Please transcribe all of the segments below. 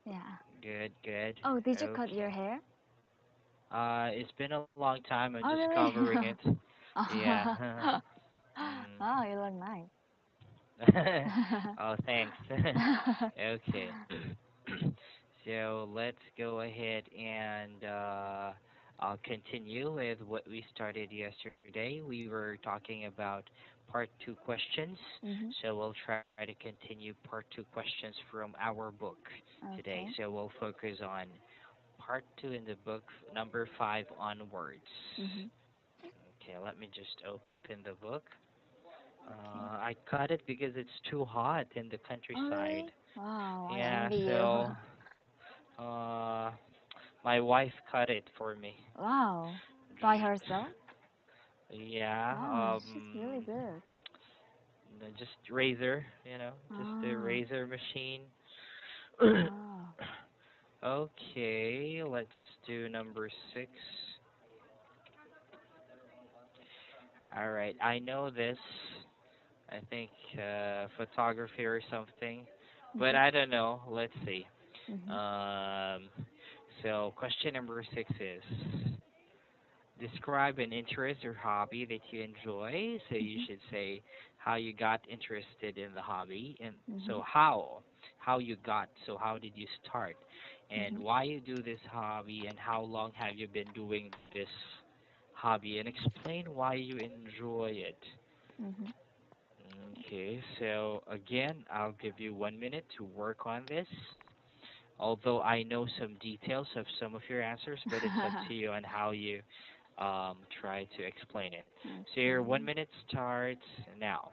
Yeah. Good, good. Oh, did you cut your Okay. hair? It's been a long time. I'm just Oh, really? covering it. Yeah. Oh, you look nice. Oh, thanks. Okay. So let's go ahead and I'll continue with what we started yesterday. We were talking about part two questions. Mhm. So we'll try to continue part two questions from our book today. Okay. So we'll focus on part two in the book, number five onwards. Mhm. Okay, let me just open the book. Okay. I cut it because it's too hot in the Oh, countryside. really? Wow, I Yeah, envy you. so uh, my wife cut it for me. Wow. By herself? Yeah, Wow, she's really good. just razor, just the Ah, razor machine. ah. Okay, let's do number six. All right, I know this. I think photography or something, but Mhm. I don't know. Let's see. Mhm. Um, so question number six is describe an interest or hobby that you enjoy. So you Mhm. should say how you got interested in the hobby, and Mhm. so how you got. So how did you start, and Mhm. why you do this hobby, and how long have you been doing this hobby, and explain why you enjoy it. Mhm. Okay, so again, I'll give you 1 minute to work on this. Although I know some details of some of your answers, but it's up to you on how you try to explain it. So your one Okay. minute starts now.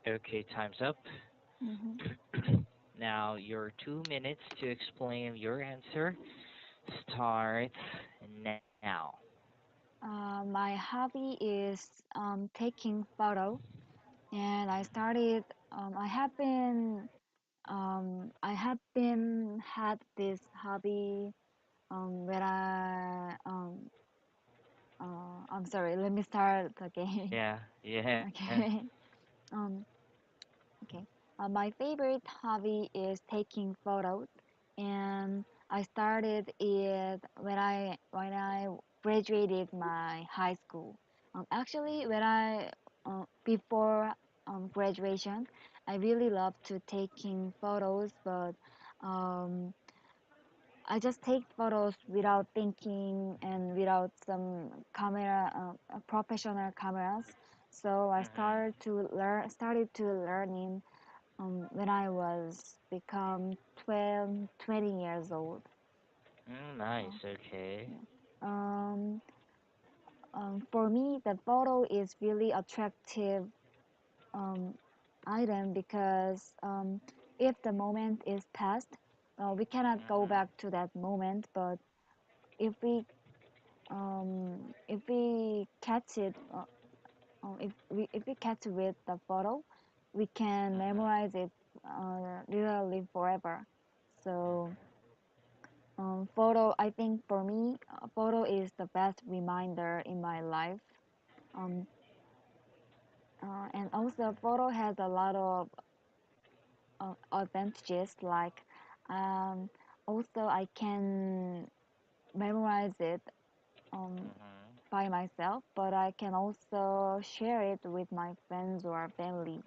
Okay, time's up. Mhm. Now your 2 minutes to explain your answer starts now. My hobby is taking photo, and I have been had this hobby when I'm sorry. Let me start again. Yeah, yeah. Okay. Um, okay. My favorite hobby is taking photos, and I started it when I graduated my high school. Actually, when I before graduation, I really love to taking photos, but um, I just take photos without thinking and without some professional cameras. So I Mhm. started to learning when I was become 12, 20 years old. Nice. Uh, Okay. yeah. um, for me, the photo is really attractive um, item because if the moment is past, we cannot go Mhm. back to that moment. But if we if we catch it if we catch with the photo, we can Mhm. memorize it literally forever. So photo, I think for me, photo is the best reminder in my life. um, and also photo has a lot of advantages, like um, also I can memorize it um, Mhm. by myself, but I can also share it with my friends or family.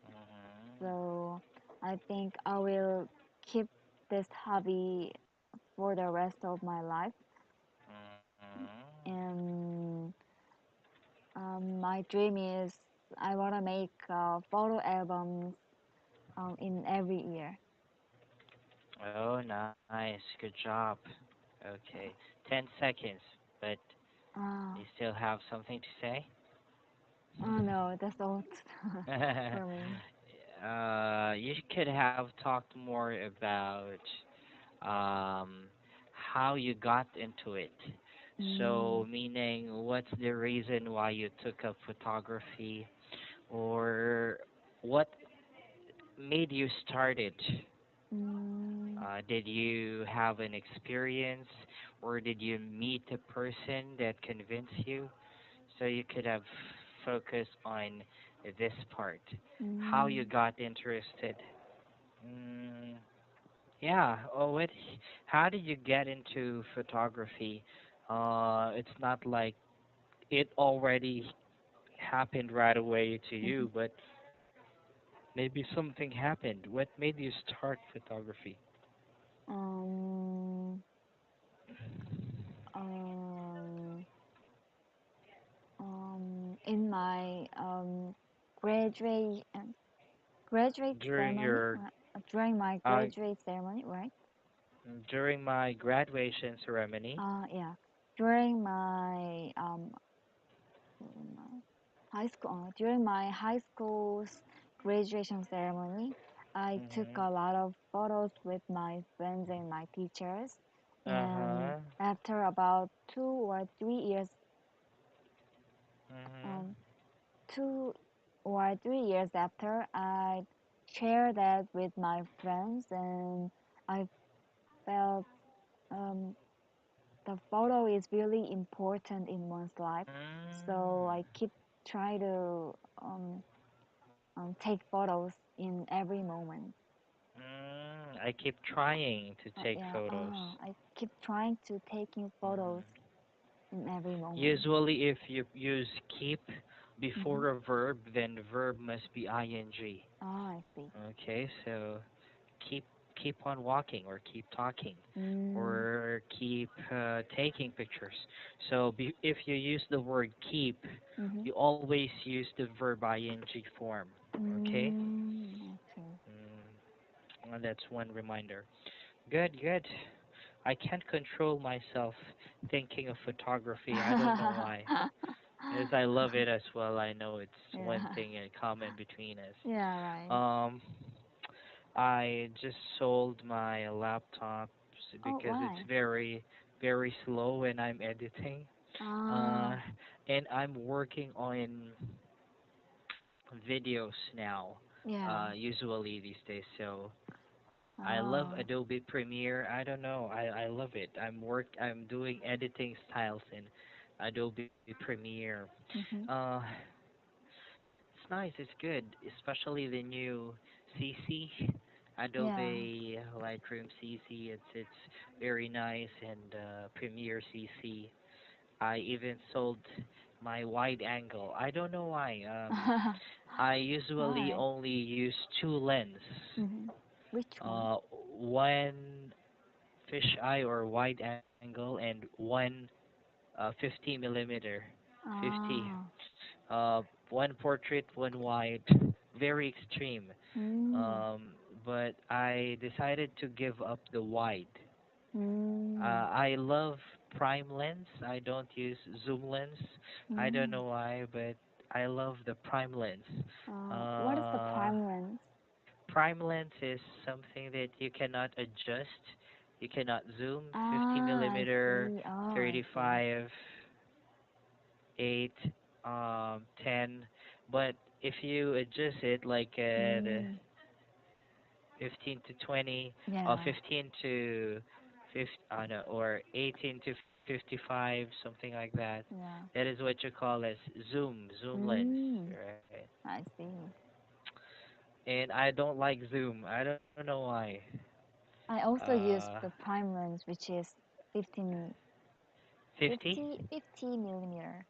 Mhm. So I think I will keep this hobby for the rest of my life. Mhm. And my dream is I want to make photo albums in every year. Oh, nice. Good job. Okay. 10 seconds, but Uh, you still have something to say? oh no, that's all for me. You could have talked more about um, how you got into it. Mm, So, meaning, what's the reason why you took up photography, or what made you start it? mm, Did you have an experience, or did you meet a person that convinced you? So you could have focused on this part, how you mm, got interested. Mm, yeah. Oh, how did you get into photography? It's not like it already happened right away to mhm. you, but maybe something happened. What made you start photography? Um, um, in my graduate graduate During ceremony, your during my uh, graduate ceremony, right? during my graduation ceremony. Yeah, during my high school, during my high school's graduation ceremony, I took Mhm. a lot of photos with my friends and my teachers. Uh And huh. after about 2 or 3 years, Mhm. um, 2 or 3 years after, I shared that with my friends, and I felt um, the photo is really important in one's life. So Mm. I keep trying to take photos in every moment. I keep trying to take Yeah, photos. I keep trying to taking photos Mhm. in every moment. Usually, if you use keep Mm-hmm. before a verb, then the verb must be ing. Ah, I see. Okay, so keep keep on walking, or keep talking, Mm, or keep taking pictures. So if you use the word keep, mm-hmm. you always use the verb ing form. Okay, Okay. and that's one reminder. Good, good. I can't control myself thinking of photography. I don't know why. As I love it as well, I know it's one Yeah. thing in common between us. Yeah, right. Um, I just sold my laptop Oh, because it's why? very, very slow when I'm editing. Uh, Ah, and I'm working on videos now, yeah. usually these days. So I love Oh. Adobe Premiere. I don't know. I love it. I'm doing editing styles in Adobe Premiere. Mm-hmm. Uh, it's nice. It's good, especially the new CC, Yeah. Adobe Lightroom CC. It's very nice, and Premiere CC. I even sold my wide angle. I don't know why. I usually Why? only use two lens. Mm-hmm. Which one? Uh, one fisheye or wide angle, and one 50 millimeter, 50. Ah. Uh, one portrait, one wide, very extreme. Mm. But I decided to give up the wide. Mm. I love prime lens. I don't use zoom lens. I don't Mm. know why, but I love the prime lens. What is the Uh, prime lens? Prime lens is something that you cannot adjust. You cannot zoom 50 Ah, I millimeter, see. Oh, I see. 35, 8, 10. But if you adjust it like at Mm. 15 to 20, or Yeah. 15 to 50, no, or 18 to 55, something like that. Yeah. That is what you call as zoom lens, Mm. right? I see. And I don't like zoom. I don't know why. I also Uh, use the prime lens, which is 15. 50? 50 millimeter.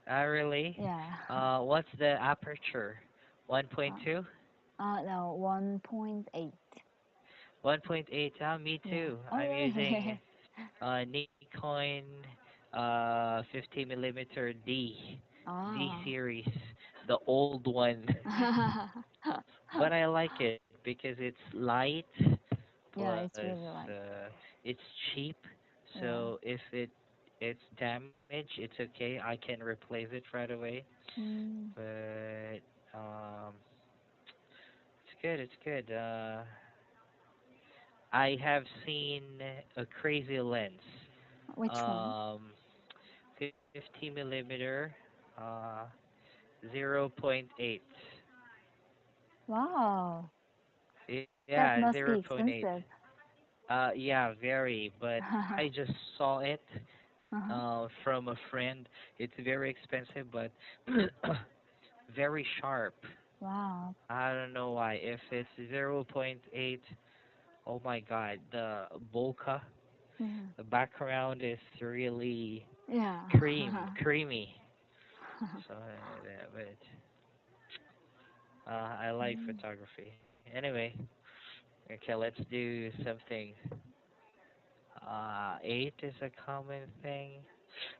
Really? Yeah. What's the aperture? Uh, 1.2? no, 1.8. 1.8? Me Yeah. too. Oh, I'm using really? Nikon 50 millimeter D Ah. series, the old one. But I like it because it's light, Yeah, plus it's really light. it's cheap. Yeah. So if it's damaged, it's okay. I can replace it right away. Mm. But it's good. It's good. I have seen a crazy lens. Which one? Um, 50 millimeter, uh, zero point 0.8. Wow. That Yeah, must zero be point 0.8. expensive. Yeah, very. But I just saw it Uh-huh. from a friend. It's very expensive, but very sharp. Wow. I don't know why. If it's zero point 0.8, oh my God, the bokeh, Yeah. the background is really Yeah. creamy. So, but I like Mm. photography. Anyway, okay, let's do something. 8 is a common thing.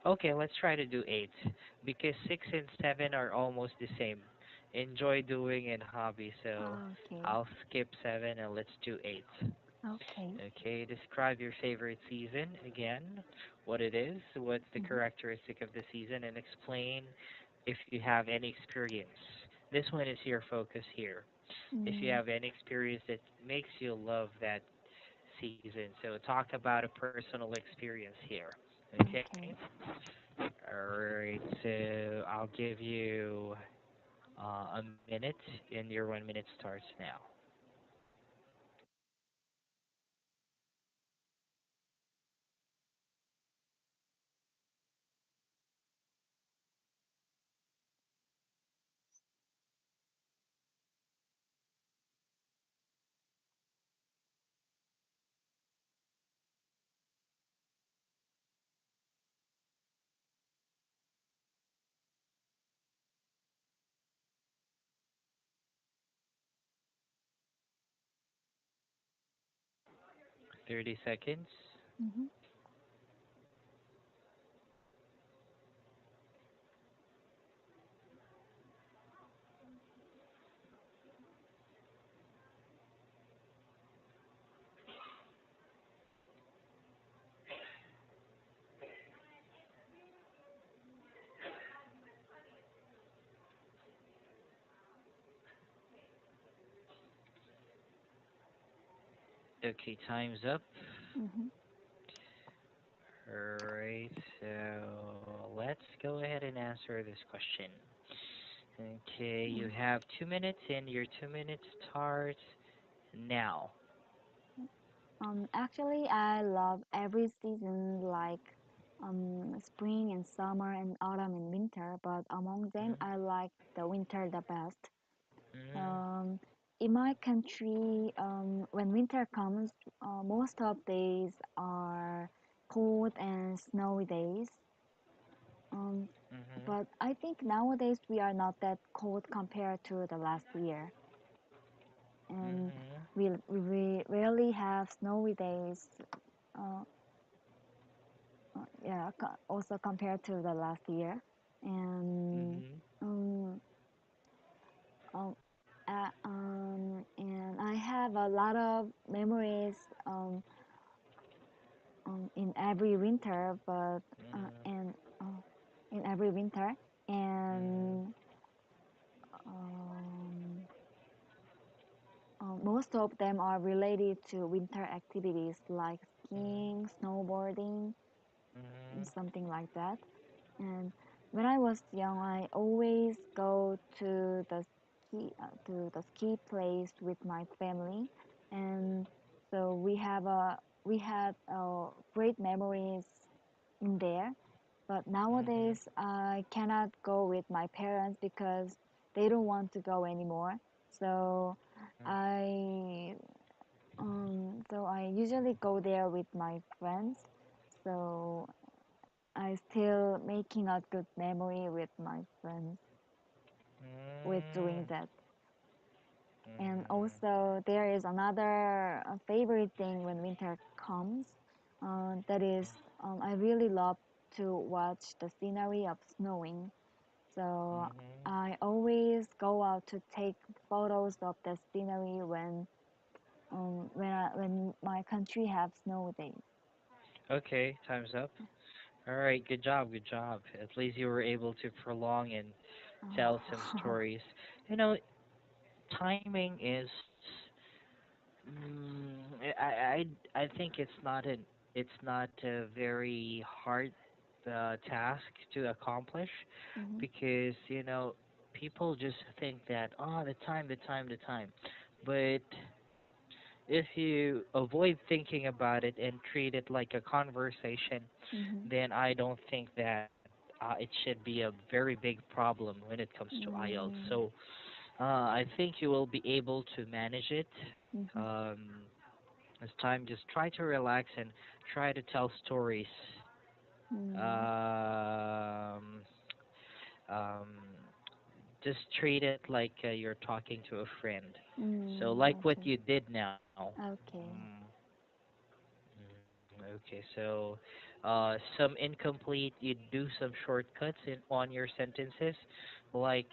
Okay, let's try to do 8 because 6 and 7 are almost the same. Enjoy doing and hobby, so Okay. I'll skip 7 and let's do 8. Okay. Okay, describe your favorite season again, what it is, what's the Mm-hmm. characteristic of the season, and explain if you have any experience. This one is your focus here. If you Mm. have any experience that makes you love that season. So talk about a personal experience here. Okay? Okay. Alright, so I'll give you a minute, and your 1 minute starts now. 30 seconds. Mm-hmm. Okay, time's up. Mm-hmm. Alright, so let's go ahead and answer this question. Okay, you Mm. have 2 minutes, and your 2 minutes starts now. Actually, I love every season like spring and summer and autumn and winter, but among them, Mm-hmm. I like the winter the best. Mm-hmm. Um, in my country, when winter comes, most of days are cold and snowy days. Um, Mm-hmm. but I think nowadays we are not that cold compared to the last year, and Mm-hmm. we rarely have snowy days. Uh, yeah, also compared to the last year, and Mm-hmm. um, um, and I have a lot of memories um, in every winter, but Mm-hmm. and in every winter, Mm-hmm. and um, most of them are related to winter activities like skiing, snowboarding, and Mm-hmm. something like that. And when I was young, I always go to the ski place with my family, and so we had great memories in there. But Mm-hmm. nowadays, I cannot go with my parents because they don't want to go anymore. So I so I usually go there with my friends. So I still making a good memory with my friends with doing Mm. that. And Mhm. also there is another favorite thing when winter comes. That is, I really love to watch the scenery of snowing. So Mhm. I always go out to take photos of the scenery when my country have snow days. Okay, time's up. All right, good job, good job. At least you were able to prolong and tell some Oh. stories. You know, timing is, I think it's not a very hard task to accomplish Mhm, because people just think that, oh, the time, but if you avoid thinking about it and treat it like a conversation, mhm, then I don't think that it should be a very big problem when it comes to IELTS. mm, So I think you will be able to manage it. mhm, Um, this time, just try to relax and try to tell stories. mm, Um, um, just treat it like you're talking to a friend. So, like what okay, you did now. okay, Okay, so some incomplete, you do some shortcuts on your sentences. Like,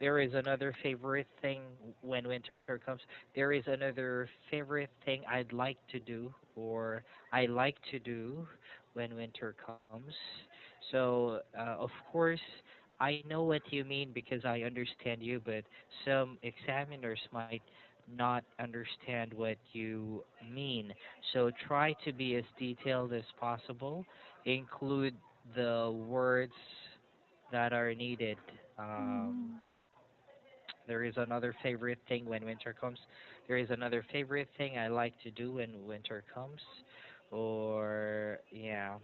there is another favorite thing when winter comes. There is another favorite thing I'd like to do, or I like to do when winter comes. So, of course, I know what you mean because I understand you, but some examiners might not understand what you mean. So try to be as detailed as possible. Include the words that are needed. Um, mm, there is another favorite thing when winter comes. There is another favorite thing I like to do when winter comes. Or, yeah,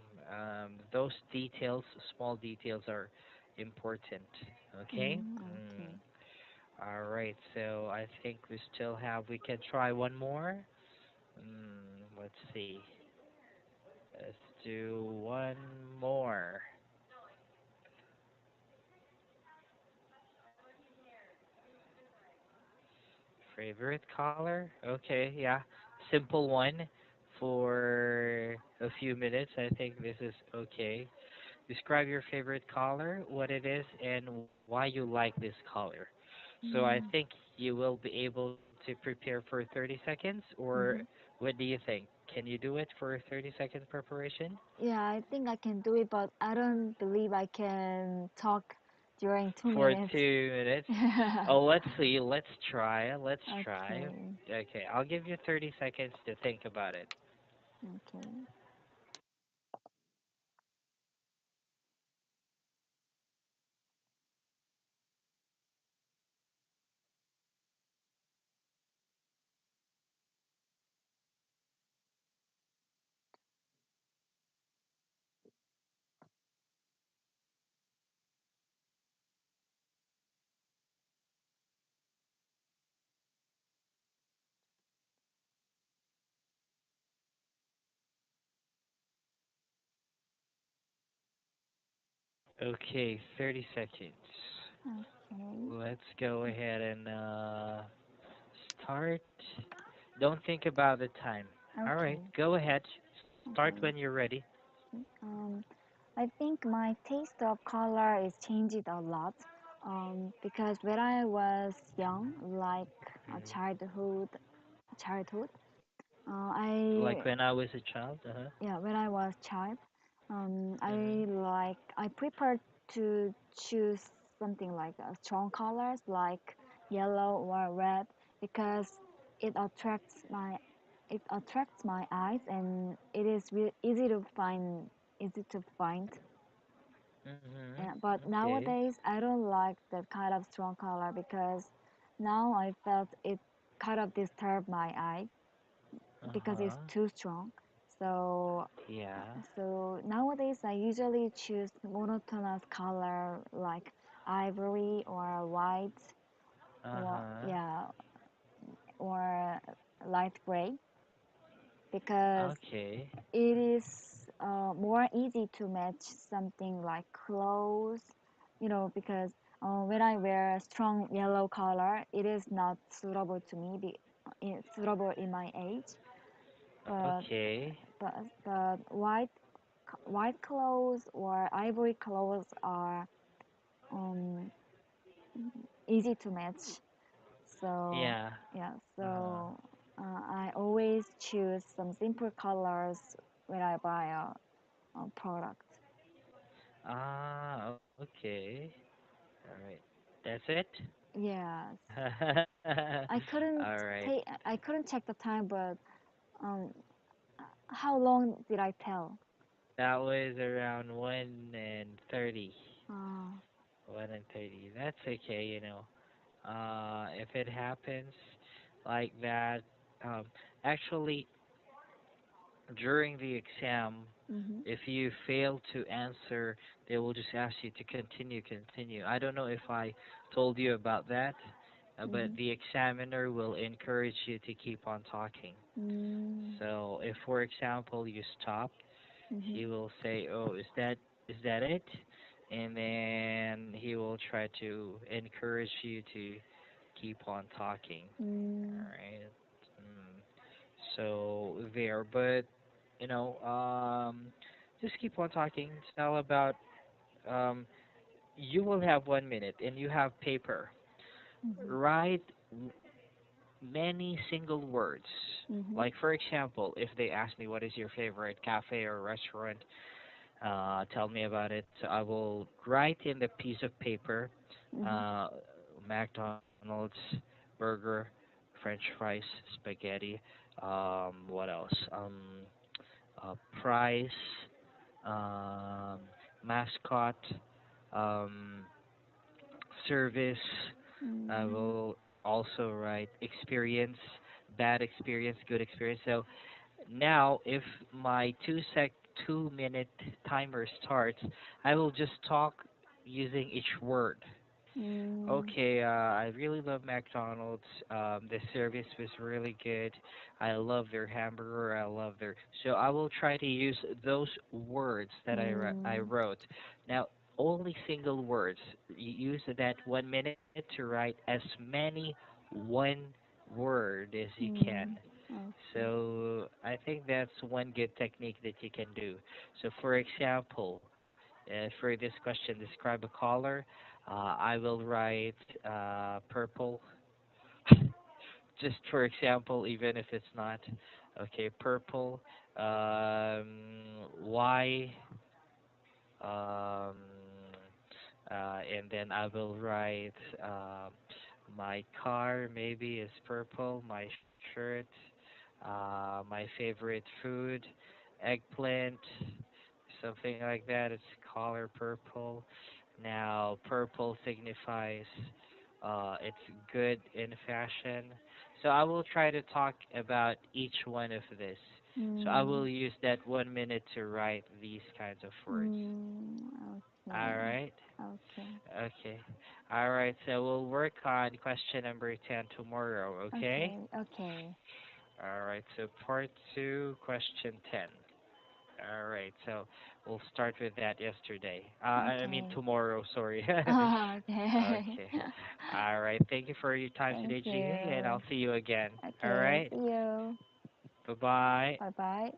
those details, small details are important. Okay? okay. All right, so I think we can try one more. Let's see. Let's do one more. Favorite color? Okay, yeah. Simple one for a few minutes. I think this is okay. Describe your favorite color, what it is, and why you like this color. So I Mm, think you will be able to prepare for 30 seconds, or mhm. what do you think? Can you do it for 30-second preparation? Yeah, I think I can do it, but I don't believe I can talk during two For minutes. 2 minutes. Oh, let's see. Let's try. Let's try. Okay, Okay, I'll give you 30 seconds to think about it. okay. Okay, 30 seconds. Okay. Let's go ahead and start. Don't think about the time. All right, Okay. go ahead. Start Okay. when you're ready. Um, I think my taste of color is changed a lot. Because when I was young, like a Hmm. childhood, Like I when I was a child. Uh-huh. yeah, when I was child, Hmm. I prefer to choose something like strong colors like yellow or red because it attracts my it attracts my eyes and it is easy to find. Hmm. But Okay. nowadays I don't like that kind of strong color because now I felt it kind of disturb my eye because it's Uh-huh. too strong. So Yeah. so nowadays I usually choose monotonous color like ivory or white or Uh-huh. yeah or light gray because Okay. it is more easy to match something like clothes, because when I wear a strong yellow color, it is not suitable to me, suitable in my age. But Okay. but white clothes or ivory clothes are um, easy to match. So Yeah. yeah, Uh, so I always choose some simple colors when I buy a product. okay. All right. That's it? Yes, All right. I couldn't check the time, but um, how long did I tell? That was around 1:30. Uh, 1:30. That's okay, you know. If it happens like that, um, actually, during the exam, mm-hmm, if you fail to answer, they will just ask you to continue. I don't know if I told you about that, but mm-hmm, the examiner will encourage you to keep on talking. mm, So if, for example, you stop, mm-hmm, he will say, "Oh, is that it?" And then he will try to encourage you to keep on talking. mm, All right. Mm. So there, but just keep on talking. Tell about um, you will have 1 minute, and you have paper. mm-hmm, Write many single words. mm-hmm, Like for example, if they ask me what is your favorite cafe or restaurant, tell me about it. So I will write in the piece of paper, mm-hmm, uh, McDonald's, burger, French fries, spaghetti. What else? Price, um, mascot, um, service. I mm, will also write experience, bad experience, good experience. So now, if my 2-minute timer starts, I will just talk using each word. mm, Okay, I really love McDonald's. The service was really good. I love their hamburger. I love their. So I will try to use those words that I mm, wrote. Now, only single words. You use that 1 minute to write as many one word as you can. mm, okay. So I think that's one good technique that you can do. So for example, for this question, describe a color. I will write purple, just for example, even if it's not. Okay, purple. Why? Um, and then I will write my car maybe is purple, my shirt, my favorite food, eggplant, something like that. It's color purple. Now, purple signifies it's good in fashion. So I will try to talk about each one of this. So I Mm, will use that 1 minute to write these kinds of words. All okay. right. Okay. Okay. All right. So we'll work on question number 10 tomorrow. Okay. Okay. Okay. All right. So part two, question 10. All right. So we'll start with that yesterday. I mean Okay. tomorrow. Sorry. Okay. Okay. All right. Thank you for your time Thank today, Jihae, and you. I'll see you again. All Okay. right. See you. Bye bye. Bye bye.